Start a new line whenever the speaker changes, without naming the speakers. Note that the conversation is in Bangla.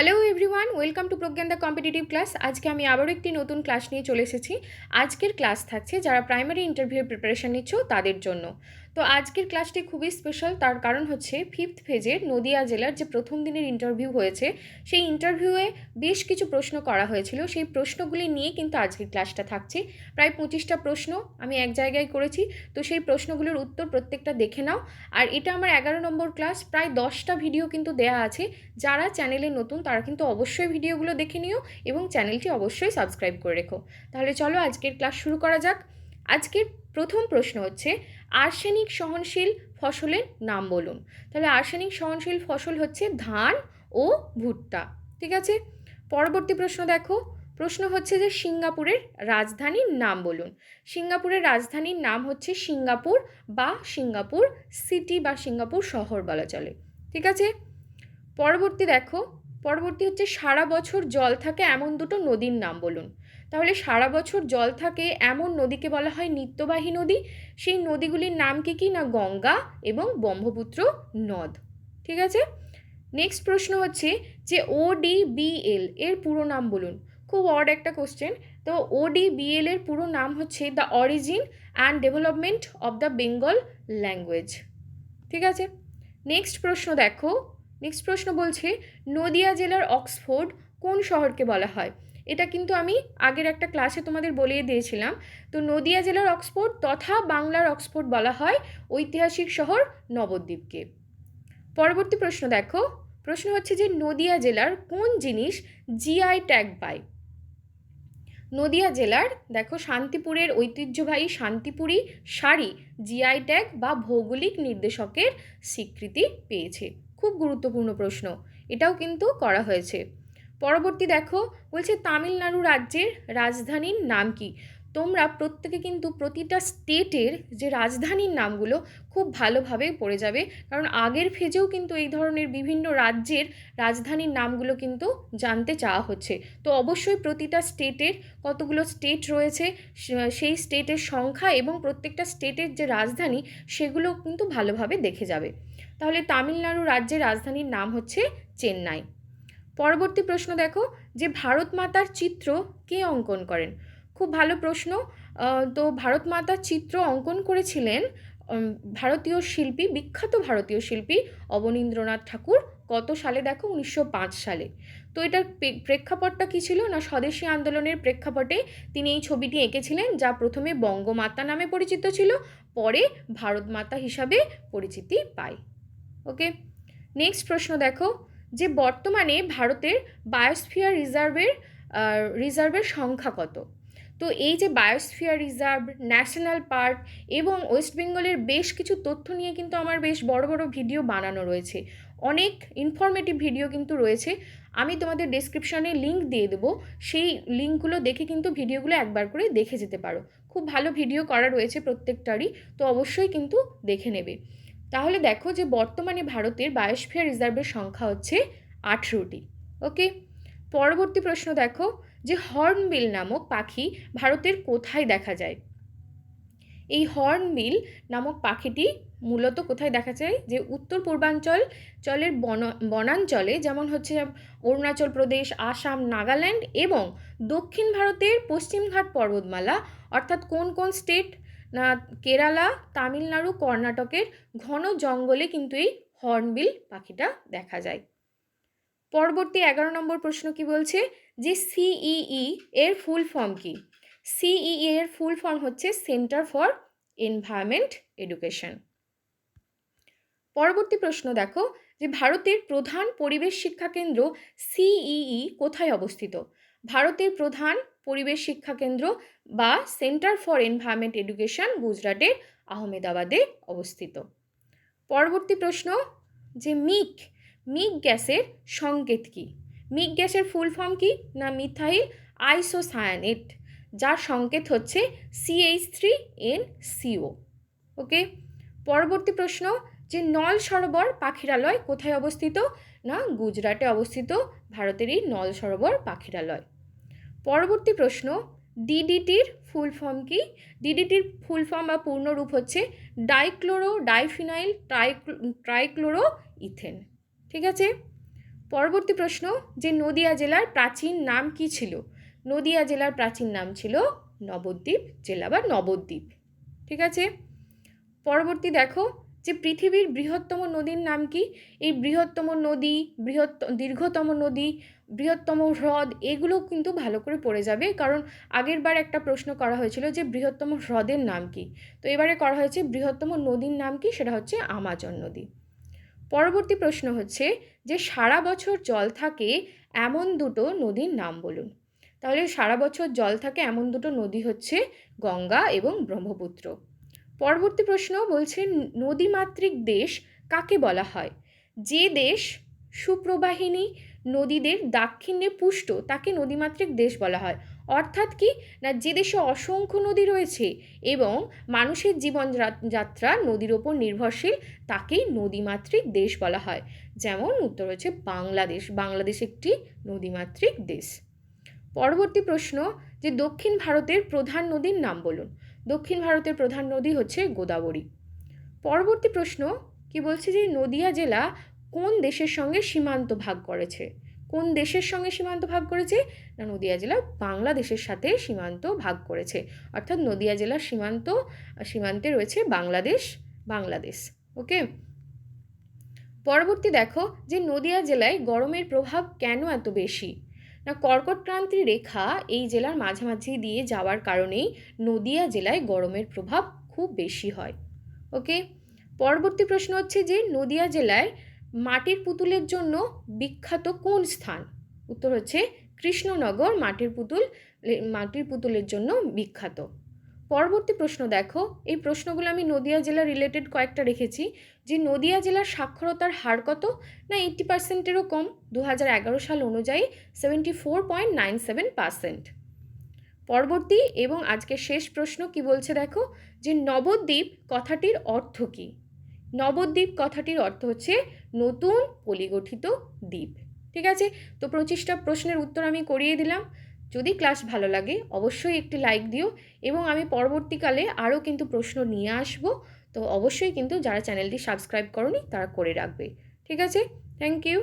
Hello everyone, welcome to Pragyan the competitive class. আজকে আমি আবারও একটি নতুন ক্লাস নিয়ে চলে এসেছি। আজকের ক্লাস থাকছে যারা প্রাইমারি ইন্টারভিউর প্রিপারেশন নিচ্ছ তাদের জন্য। তো আজকের ক্লাসটি খুবই স্পেশাল, তার কারণ হচ্ছে ফিফথ ফেজের নদিয়া জেলার যে প্রথম দিনের ইন্টারভিউ হয়েছে, সেই ইন্টারভিউয়ে বেশ কিছু প্রশ্ন করা হয়েছিল। সেই প্রশ্নগুলি নিয়ে কিন্তু আজকের ক্লাসটা থাকছে। প্রায় 25টা প্রশ্ন আমি এক জায়গায় করেছি, তো সেই প্রশ্নগুলোর উত্তর প্রত্যেকটা দেখে নাও। আর এটা আমার 11 নম্বর ক্লাস, প্রায় 10টা ভিডিও কিন্তু দেয়া আছে। যারা চ্যানেলে নতুন তারা কিন্তু অবশ্যই ভিডিওগুলো দেখে নিও এবং চ্যানেলটি অবশ্যই সাবস্ক্রাইব করে রেখো। তাহলে চলো আজকের ক্লাস শুরু করা যাক। আজকের প্রথম প্রশ্ন হচ্ছে আর্সেনিক সহনশীল ফসলের নাম বলুন। তাহলে আর্সেনিক সহনশীল ফসল হচ্ছে ধান ও ভুট্টা। ঠিক আছে, পরবর্তী প্রশ্ন দেখো। প্রশ্ন হচ্ছে যে সিঙ্গাপুরের রাজধানীর নাম বলুন। সিঙ্গাপুরের রাজধানীর নাম হচ্ছে সিঙ্গাপুর বা সিঙ্গাপুর সিটি বা সিঙ্গাপুর শহর বলা চলে। ঠিক আছে, পরবর্তী হচ্ছে সারা বছর জল থাকে এমন দুটো নদীর নাম বলুন। তাহলে সারা বছর জল থাকে এমন নদীকে বলা হয় নিত্যবাহী নদী। সেই নদীগুলির নাম কি না গঙ্গা এবং ব্রহ্মপুত্র নদ। ঠিক আছে, নেক্সট প্রশ্ন হচ্ছে যে ODBL এর পুরো নাম বলুন। খুব অড একটা কোশ্চেন। তো ODBL এর পুরো নাম হচ্ছে the origin and development of the Bengal language. ঠিক আছে, নেক্সট প্রশ্ন বলছে নদিয়া জেলার অক্সফোর্ড কোন শহরকে বলা হয়। এটা কিন্তু আমি আগের একটা ক্লাসে তোমাদের বলিয়ে দিয়েছিলাম। তো নদিয়া জেলার অক্সফোর্ড তথা বাংলার অক্সফোর্ড বলা হয় ঐতিহাসিক শহর নবদ্বীপকে। পরবর্তী প্রশ্ন হচ্ছে যে নদিয়া জেলার কোন জিনিস জিআই ট্যাগ পায়। নদিয়া জেলার শান্তিপুরের ঐতিহ্যবাহী শান্তিপুরি শাড়ি জিআই ট্যাগ বা ভৌগোলিক নির্দেশকের স্বীকৃতি পেয়েছে। খুব গুরুত্বপূর্ণ প্রশ্ন, এটাও কিন্তু করা হয়েছে। পরবর্তী বলছে তামিলনাড়ু রাজ্যের রাজধানীর নাম কি। তোমরা প্রত্যেকে কিন্তু প্রতিটা স্টেটের যে রাজধানীর নামগুলো খুব ভালোভাবে পড়ে যাবে, কারণ আগের ফেজেও কিন্তু এই ধরনের বিভিন্ন রাজ্যের রাজধানীর নামগুলো কিন্তু জানতে চাওয়া হচ্ছে। তো অবশ্যই প্রতিটা স্টেটের কতগুলো স্টেট রয়েছে সেই স্টেটের সংখ্যা এবং প্রত্যেকটা স্টেটের যে রাজধানী সেগুলো কিন্তু ভালোভাবে দেখে যাবে। তাহলে তামিলনাড়ু রাজ্যের রাজধানীর নাম হচ্ছে চেন্নাই। পরবর্তী প্রশ্ন যে ভারত মাতার চিত্র কে অঙ্কন করেন। খুব ভালো প্রশ্ন। তো ভারত মাতার চিত্র অঙ্কন করেছিলেন বিখ্যাত ভারতীয় শিল্পী অবনীন্দ্রনাথ ঠাকুর। কত সালে 1905 সালে। তো এটার প্রেক্ষাপটটা কী ছিল না, স্বদেশী আন্দোলনের প্রেক্ষাপটে তিনি এই ছবিটি এঁকেছিলেন, যা প্রথমে বঙ্গমাতা নামে পরিচিত ছিল, পরে ভারত মাতা হিসাবে পরিচিতি পায়। ওকে, নেক্সট প্রশ্ন যে বর্তমানে ভারতের বায়োস্ফিয়ার রিজার্ভের সংখ্যা কত। তো এই যে বায়োস্ফিয়ার রিজার্ভ, ন্যাশনাল পার্ক এবং ওয়েস্ট বেঙ্গলের বেশ কিছু তথ্য নিয়ে কিন্তু আমার বেশ বড় বড় ভিডিও বানানো রয়েছে, অনেক ইনফরমেটিভ ভিডিও কিন্তু রয়েছে। আমি তোমাদের ডেসক্রিপশনে লিঙ্ক দিয়ে দেবো, সেই লিঙ্কগুলো দেখে কিন্তু ভিডিওগুলো একবার করে দেখে যেতে পারো। খুব ভালো ভিডিও করা রয়েছে প্রত্যেকটারই, তো অবশ্যই কিন্তু দেখে নেবে। তাহলে যে বর্তমানে ভারতের বায়োস্ফিয়ার রিজার্ভের সংখ্যা হচ্ছে 18টি। ওকে, পরবর্তী প্রশ্ন যে হর্নবিল নামক পাখি ভারতের কোথায় দেখা যায়। এই হর্নবিল নামক পাখিটি মূলত কোথায় দেখা যায়, যে উত্তর পূর্বাঞ্চলের বনাঞ্চলে, যেমন হচ্ছে অরুণাচল প্রদেশ, আসাম, নাগাল্যান্ড এবং দক্ষিণ ভারতের পশ্চিমঘাট পর্বতমালা, অর্থাৎ কোন কোন স্টেট না, কেরালা, তামিলনাড়ু, কর্ণাটকের ঘন জঙ্গলে কিন্তু এই হর্নবিল পাখিটা দেখা যায়। পরবর্তী 11 নম্বর প্রশ্ন কি বলছে, যে CEE এর ফুল ফর্ম কি। CEE এর ফুল ফর্ম হচ্ছে সেন্টার ফর এনভায়রনমেন্ট এডুকেশন। পরবর্তী প্রশ্ন যে ভারতের প্রধান পরিবেশ শিক্ষা কেন্দ্র CEE কোথায় অবস্থিত। ভারতের প্রধান পরিবেশ শিক্ষা কেন্দ্র বা সেন্টার ফর এনভায়রনমেন্ট এডুকেশন গুজরাটের আহমেদাবাদে অবস্থিত। পরবর্তী প্রশ্ন যে মিক গ্যাসের সংকেত কি। মিক গ্যাসের ফুল ফর্ম কি না, মিথাইল আইসোসায়ানেট, যার সংকেত হচ্ছে CH3NCO। ওকে, পরবর্তী প্রশ্ন যে নল সরোবর পাখিরালয় কোথায় অবস্থিত না, গুজরাটে অবস্থিত ভারতের এই নল সরোবর পাখিরালয়। পরবর্তী প্রশ্ন DDTর ফুল ফর্ম কি। DDTর ফুল ফর্ম বা পূর্ণরূপ হচ্ছে ডাইক্লোরো ডাইফিনাইল ট্রাইক্লোরো ইথেন। ঠিক আছে, পরবর্তী প্রশ্ন, যে নদিয়া জেলার প্রাচীন নাম কি ছিল? নদিয়া জেলার প্রাচীন নাম ছিল নবদ্বীপ জেলা বা নবদ্বীপ। ঠিক আছে। পরবর্তী দেখো, যে পৃথিবীর বৃহত্তম নদীর নাম কি? এই বৃহত্তম নদী, দীর্ঘতম নদী, বৃহত্তম হ্রদ, এগুলো কিন্তু ভালো করে পড়ে যাবে, কারণ আগের বার একটা প্রশ্ন করা হয়েছিল যে বৃহত্তম হ্রদের নাম কি। তো এবারে করা হয়েছে বৃহত্তম নদীর নাম কি, সেটা হচ্ছে আমাজন নদী। পরবর্তী প্রশ্ন হচ্ছে, যে সারা বছর জল থাকে এমন দুটো নদীর নাম বলুন। তাহলে সারা বছর জল থাকে এমন দুটো নদী হচ্ছে গঙ্গা এবং ব্রহ্মপুত্র। পরবর্তী প্রশ্ন বলছে, নদীমাতৃক দেশ কাকে বলা হয়? যে দেশ সুপ্রবাহিনী নদীদের দাক্ষিণ্যে পুষ্ট তাকে নদীমাতৃক দেশ বলা হয়। অর্থাৎ কি না, যে দেশে অসংখ্য নদী রয়েছে এবং মানুষের জীবন যাত্রা নদীর ওপর নির্ভরশীল, তাকেই নদীমাতৃক দেশ বলা হয়। যেমন উত্তর হচ্ছে বাংলাদেশ। বাংলাদেশ একটি নদীমাতৃক দেশ। পরবর্তী প্রশ্ন, যে দক্ষিণ ভারতের প্রধান নদীর নাম বলুন। দক্ষিণ ভারতের প্রধান নদী হচ্ছে গোদাবরী। পরবর্তী প্রশ্ন কি বলছে, যে নদিয়া জেলা কোন দেশের সঙ্গে সীমান্ত ভাগ করেছে? কোন দেশের সঙ্গে সীমান্ত ভাগ করেছে? না, নদিয়া জেলা বাংলাদেশের সাথে সীমান্ত ভাগ করেছে। অর্থাৎ নদিয়া জেলার সীমান্তে রয়েছে বাংলাদেশ। ওকে। পরবর্তী দেখো, যে নদিয়া জেলায় গরমের প্রভাব কেন এত বেশি? না, কর্কটক্রান্তি রেখা এই জেলার মাঝামাঝি দিয়ে যাওয়ার কারণেই নদিয়া জেলায় গরমের প্রভাব খুব বেশি হয়। ওকে। পরবর্তী প্রশ্ন হচ্ছে, যে নদিয়া জেলায় মাটির পুতুলের জন্য বিখ্যাত কোন স্থান? উত্তর হচ্ছে কৃষ্ণনগর। মাটির পুতুলের জন্য বিখ্যাত। পরবর্তী প্রশ্ন দেখো, এই প্রশ্নগুলো আমি নদিয়া জেলা রিলেটেড কয়েকটা রেখেছি। যে নদিয়া জেলার সাক্ষরতার হার কত? না, 80%-এরও কম। 2011 সাল অনুযায়ী 74.97%। পরবর্তী এবং আজকের শেষ প্রশ্ন কি বলছে দেখো, যে নবদ্বীপ কথাটির অর্থ কী? নবদ্বীপ কথাটির অর্থ হচ্ছে নতুন পলিগঠিত দ্বীপ। ঠিক আছে। তো 25টা প্রশ্নের উত্তর আমি করিয়ে দিলাম। যদি ক্লাস ভালো লাগে অবশ্যই একটি লাইক দিও, এবং আমি পরবর্তীকালে আরও কিন্তু প্রশ্ন নিয়ে আসব। তো অবশ্যই কিন্তু যারা চ্যানেলটি সাবস্ক্রাইব করোনি তারা করে রাখবে। ঠিক আছে। Thank you.